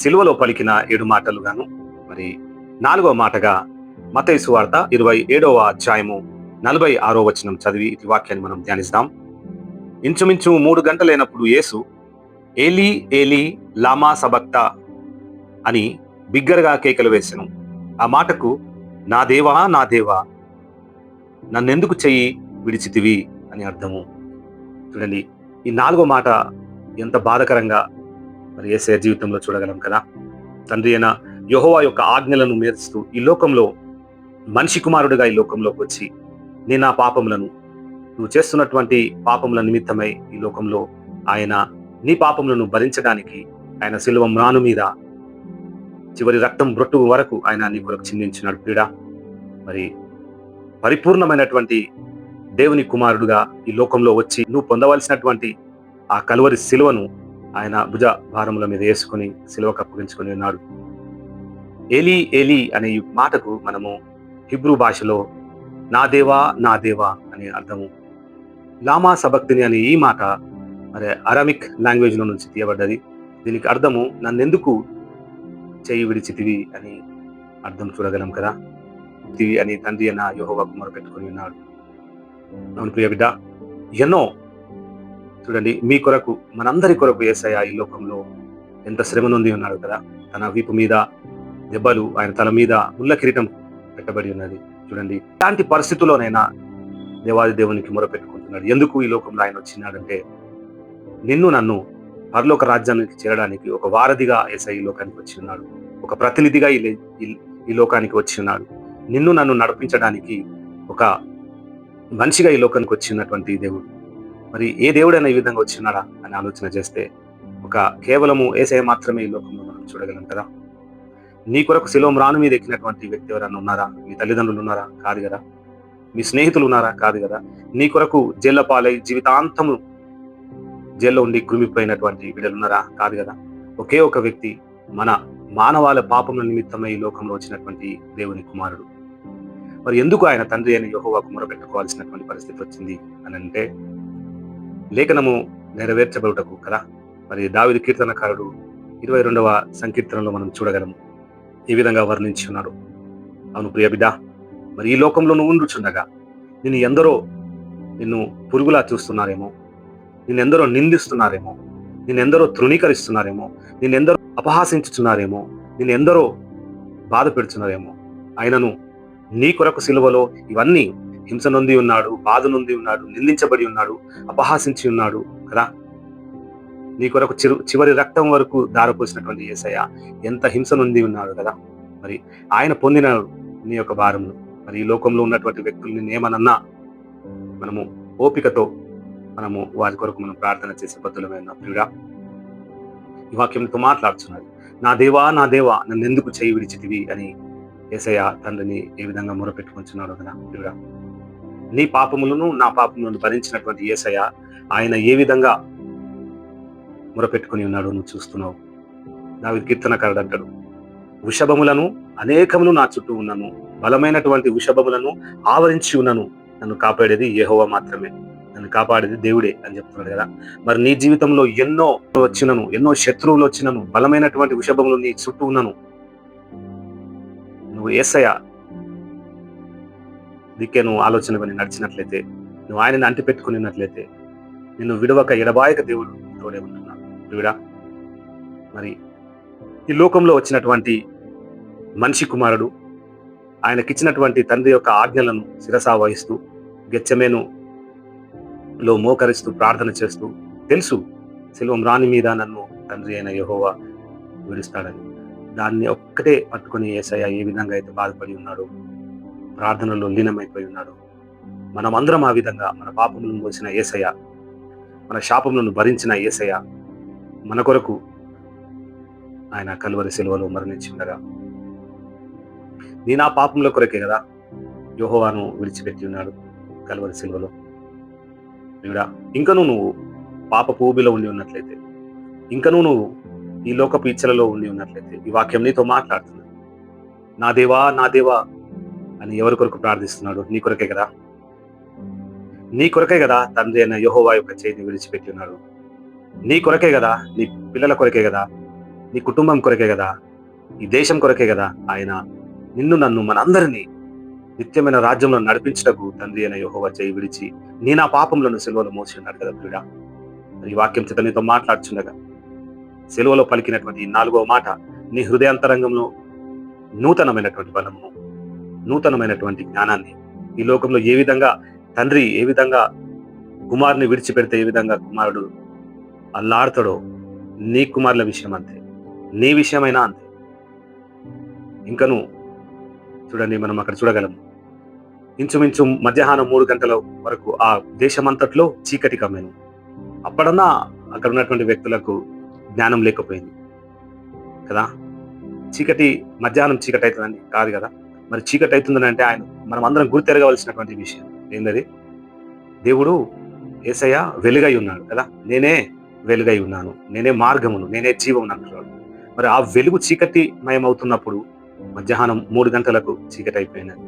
సిలువలో పలికిన 7 మాటలు గాను, మరి 4వ మాటగా మత్తయి సువార్త 27వ అధ్యాయము 46వ వచనం చదివి ఈ వాక్యాన్ని మనం ధ్యానిస్తాం. ఇంచుమించు 3 గంటలైనప్పుడు యేసు ఏలీ ఏలీ లామా సబక్తా అని బిగ్గరగా కేకలు వేసెను. ఆ మాటకు నా దేవా నా దేవా నన్నెందుకు చెయ్యి విడిచితివి అని అర్థము. చూడండి, ఈ 4వ మాట ఎంత బాధకరంగా మరి యేసయ్య జీవితంలో చూడగలం కదా. తండ్రి అయిన యెహోవా యొక్క ఆజ్ఞలను మేరుస్తూ ఈ లోకంలో మనిషి కుమారుడిగా ఈ లోకంలోకి వచ్చి నేను నా పాపములను, నువ్వు చేస్తున్నటువంటి పాపముల నిమిత్తమై ఈ లోకంలో ఆయన నీ పాపములను భరించడానికి ఆయన శిలువ మ్రాను మీద చివరి రక్తం బ్రొట్టు వరకు ఆయన నీ కొరకు చిందించినాడు. పీడ మరి పరిపూర్ణమైనటువంటి దేవుని కుమారుడుగా ఈ లోకంలో వచ్చి నువ్వు పొందవలసినటువంటి ఆ కలువరి శిలువను ఆయన భుజ భారముల మీద వేసుకొని శిలువకు అప్పగించుకొని ఉన్నాడు. ఏలీ ఏలీ అనే ఈ మాటకు మనము హిబ్రూ భాషలో నా దేవా నా దేవా అనే అర్థము. లామా సబక్తిని అనే ఈ మాట మరి అరామిక్ లాంగ్వేజ్ లో నుంచి తీయబడ్డది. దీనికి అర్థము నన్నెందుకు చేయి విడిచితివి అని అర్థం చూడగలం కదా. అని తండ్రి అయిన యెహోవాకు మొరపెట్టుకొని ఉన్నాడు. అవును ప్రియ బిడ్డ, ఎన్నో చూడండి, మీ కొరకు మనందరి కొరకు యేసయ్య ఈ లోకంలో ఎంత శ్రమ నొంది ఉన్నాడు కదా. తన వీపు మీద దెబ్బలు, ఆయన తల మీద ముళ్ళ కిరీటం పెట్టబడి ఉన్నది. చూడండి, ఇలాంటి పరిస్థితుల్లోనైనా దేవాది దేవునికి మొరపెట్టుకుంటున్నాడు. ఎందుకు ఈ లోకంలో ఆయన వచ్చినాడంటే నిన్ను నన్ను పరలోక రాజ్యానికి చేరడానికి ఒక వారధిగా యేసయ్య ఈ లోకానికి వచ్చి ఉన్నాడు. ఒక ప్రతినిధిగా ఈ లోకానికి వచ్చి ఉన్నాడు. నిన్ను నన్ను నడిపించడానికి ఒక మనిషిగా ఈ లోకానికి వచ్చినటువంటి దేవుడు. మరి ఏ దేవుడైనా ఈ విధంగా వచ్చినాడా అని ఆలోచన చేస్తే ఒక కేవలము యేసయ్య మాత్రమే ఈ లోకంలో మనం చూడగలం కదా. నీ కొరకు శిలువ మ్రాను మీద ఎక్కినటువంటి వ్యక్తి ఎవరైనా ఉన్నారా? మీ తల్లిదండ్రులు ఉన్నారా? కాదు కదా. మీ స్నేహితులు ఉన్నారా? కాదు కదా. నీ కొరకు జైళ్ళ పాలై జీవితాంతము జైల్లో ఉండి కృమిపోయినటువంటి బిడ్డలు ఉన్నారా? కాదు కదా. ఒకే ఒక వ్యక్తి మన మానవాళ పాపముల నిమిత్తమై ఈ లోకంలో వచ్చినటువంటి దేవుని కుమారుడు. మరి ఎందుకు ఆయన తండ్రి అయిన యెహోవాకు మొరపెట్టుకోవాల్సినటువంటి పరిస్థితి వచ్చింది అని అంటే లేఖనము నెరవేర్చబడుటకు కదా. మరి దావీదు కీర్తనకారుడు 22వ సంకీర్తనలో మనం చూడగలము ఈ విధంగా వర్ణించి ఉన్నాడు. అవును ప్రియ బిడ్డ, మరి ఈ లోకంలో నువ్వు ఉండుచుండగా నిన్ను పురుగులా చూస్తున్నారేమో, నిన్నెందరో నిందిస్తున్నారేమో, నిన్నెందరో తృణీకరిస్తున్నారేమో, నిన్నెందరో అపహాసించుచున్నారేమో, నిన్నెందరో బాధ పెడుతున్నారేమో. ఆయనను నీ కొరకు సిలువలో ఇవన్నీ హింస నొంది ఉన్నాడు, బాధ నొంది ఉన్నాడు, నిందించబడి ఉన్నాడు, అపహాసించి ఉన్నాడు కదా. నీ కొరకు చివరి రక్తం వరకు దారపోసినటువంటి యేసయ్య ఎంత హింస నొంది ఉన్నాడు కదా. మరి ఆయన పొందినాడు నీ యొక్క భారమును. మరి ఈ లోకంలో ఉన్నటువంటి వ్యక్తుల్ని ఏమనన్నా మనము ఓపికతో మనము వారి కొరకు మనం ప్రార్థన చేసే బద్దులమైన ప్రియుడా, ఈ వాక్యంతో మాట్లాడుతున్నది. నా దేవా నా దేవా నన్ను ఎందుకు చేయి విడిచితివి అని యేసయ్య తండ్రిని ఏ విధంగా మొరపెట్టుకుంటున్నాడు కదా ప్రియుడా. నీ పాపములను నా పాపములను భరించినటువంటి యేసయ్య ఆయన ఏ విధంగా మొరపెట్టుకుని ఉన్నాడు నువ్వు చూస్తున్నావు. దావీదు కీర్తనకారుడు అంటాడు, వృషభములను అనేకములు నా చుట్టూ ఉన్నాను, బలమైనటువంటి వృషభములను ఆవరించి ఉన్నాను, నన్ను కాపాడేది యెహోవా మాత్రమే, నన్ను కాపాడేది దేవుడే అని చెప్తున్నాడు కదా. మరి నీ జీవితంలో ఎన్నో శత్రువులు వచ్చినను, బలమైనటువంటి వృషభములు నీ చుట్టూ ఉన్నాను. నువ్వు యేసయ్య దిక్కే నువ్వు ఆలోచన కొని నడిచినట్లయితే, నువ్వు ఆయనని అంటి పెట్టుకున్నట్లయితే నిన్ను విడవక ఎడబాయక దేవుడు తోడే ఉంటున్నాడు ప్రియుడా. మరి ఈ లోకంలో వచ్చినటువంటి మనిషి కుమారుడు ఆయనకిచ్చినటువంటి తండ్రి యొక్క ఆజ్ఞలను శిరసా వహిస్తూ గెత్సెమేనులో మోకరిస్తూ ప్రార్థన చేస్తూ తెలుసు శిలువ మ్రాని మీద నన్ను తండ్రి అయిన యెహోవా విడుస్తాడని. దాన్ని ఒక్కటే పట్టుకొని యేసయ్య ఏ విధంగా అయితే బాధపడి ఉన్నాడు, ప్రార్థనలో లీనమైపోయి ఉన్నాడు. మనమందరం ఆ విధంగా మన పాపములను మోసిన యేసయ్య, మన శాపములను భరించిన యేసయ్య మన కొరకు ఆయన కలువరి శిలువలో మరణించి ఉండగా నీ నా పాపముల కొరకే కదా యెహోవాను విడిచిపెట్టి ఉన్నాడు కలువరి శిలువలో. ఇంకనూ నువ్వు పాపపు ఊబిలో ఉండి ఉన్నట్లయితే, ఇంకనూ నువ్వు ఈ లోకపు ఇచ్చలలో ఉండి ఉన్నట్లయితే ఈ వాక్యం నీతో మాట్లాడుతున్నాడు. నా దేవా నా దేవా అని ఎవరి కొరకు ప్రార్థిస్తున్నాడు? నీ కొరకే కదా. నీ కొరకే కదా తండ్రి అయిన యెహోవా యొక్క చేతిని విడిచిపెట్టి ఉన్నాడు. నీ కొరకే కదా, నీ పిల్లల కొరకే కదా నీ కుటుంబం కొరకే కదా, ఈ దేశం కొరకే కదా ఆయన నిన్ను నన్ను మనందరినీ నిత్యమైన రాజ్యంలో నడిపించటకు తండ్రి అయిన యెహోవా చేయి విడిచి నీ నా పాపములను సిలువలో మోసి ఉన్నాడు కదా ప్రియుడా. మరి ఈ వాక్యం చేత నీతో మాట్లాడుచుండగా సిలువలో పలికినటువంటి ఈ 4వ మాట నీ హృదయాంతరంగంలో నూతనమైనటువంటి బలమును, నూతనమైనటువంటి జ్ఞానాన్ని, ఈ లోకంలో ఏ విధంగా తండ్రి ఏ విధంగా కుమారుని విడిచిపెడితే ఏ విధంగా కుమారుడు అల్లాడతాడో నీ కుమారుల విషయం అంతే, నీ విషయమైనా అంతే. ఇంకను చూడండి, మనం అక్కడ చూడగలము ఇంచుమించు మధ్యాహ్నం 3 గంటల వరకు ఆ దేశమంతట్లో చీకటి కమ్మెను. అప్పుడన్నా అక్కడ ఉన్నటువంటి వ్యక్తులకు జ్ఞానం లేకపోయింది కదా. మధ్యాహ్నం చీకటి అవుతుందండి కాదు కదా. మరి చీకటి అవుతుందని అంటే మనం అందరం గుర్తెరగవలసినటువంటి విషయం ఏంటది? దేవుడు యేసయ్య వెలుగై ఉన్నాడు కదా. నేనే వెలుగై ఉన్నాను, నేనే మార్గమును, నేనే జీవమును అంటున్నాడు. మరి ఆ వెలుగు చీకటి మయమవుతున్నప్పుడు మధ్యాహ్నం 3 గంటలకు చీకటి అయిపోయినది.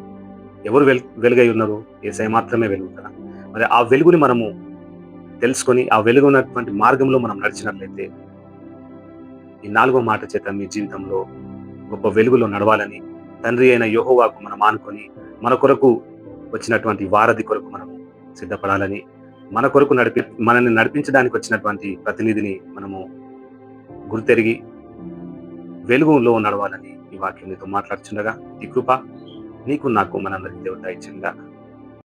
ఎవరు వెలుగై ఉన్నారు? యేసయ్య మాత్రమే వెలుగు కదా. మరి ఆ వెలుగుని మనము తెలుసుకొని ఆ వెలుగు ఉన్నటువంటి మార్గంలో మనం నడిచినట్లయితే ఈ 4వ మాట చేత మీ జీవితంలో గొప్ప వెలుగులో నడవాలని తండ్రి అయిన యెహోవాకు మనం ఆనుకొని మన కొరకు వచ్చినటువంటి వారధి కొరకు మనము సిద్ధపడాలని, మన కొరకు మనల్ని నడిపించడానికి వచ్చినటువంటి ప్రతినిధిని మనము గుర్తెరిగి వెలుగులో నడవాలని ఈ వాక్యం నీతో మాట్లాడుచుండగా ఈ కృప నీకు నాకు మనందరికీ దేవుడు దయచేయును గాక.